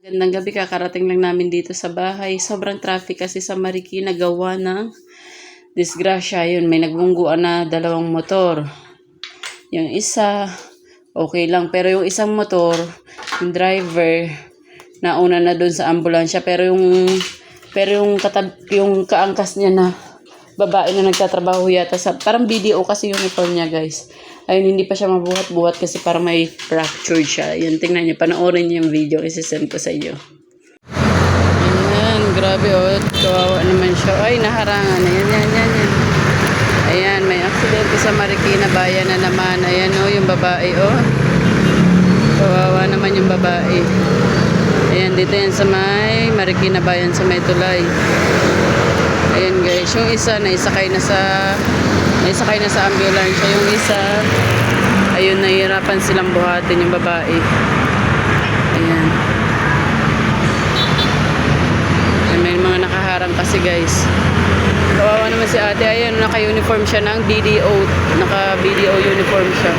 Gandang gabi, kakarating lang namin dito sa bahay. Sobrang traffic kasi sa Marikina, gawa ng disgrasya. Yun, may nagbungguan na 2 motor. Yung isa, okay lang. Pero yung isang motor, yung driver, nauna na doon sa ambulansya. Pero yung kaangkas niya na babae na nagtatrabaho yata sa, parang BDO kasi uniform niya, guys. Ayun, hindi pa siya mabuhat-buhat kasi parang may fractured siya. Yun, tingnan niyo, panoorin niyo yung video, isisend ko sa iyo. Ayan, grabe oh, kawawa naman siya. Ay, naharangan. Ayan. Ayan, may aksidente sa Marikina, bayan na naman. Ayan oh, yung babae oh. Kawawa naman yung babae. Ayan, dito yan sa may Marikina bayan, sa may tulay. Ayan guys, yung isa naisakay na sa ambulansya. Yung isa, ayun, nahihirapan silang buhatin yung babae. Ayan. May mga nakaharang kasi guys. Kawawa naman si ate. Ayan, naka-uniform siya ng BDO. Naka-BDO uniform siya.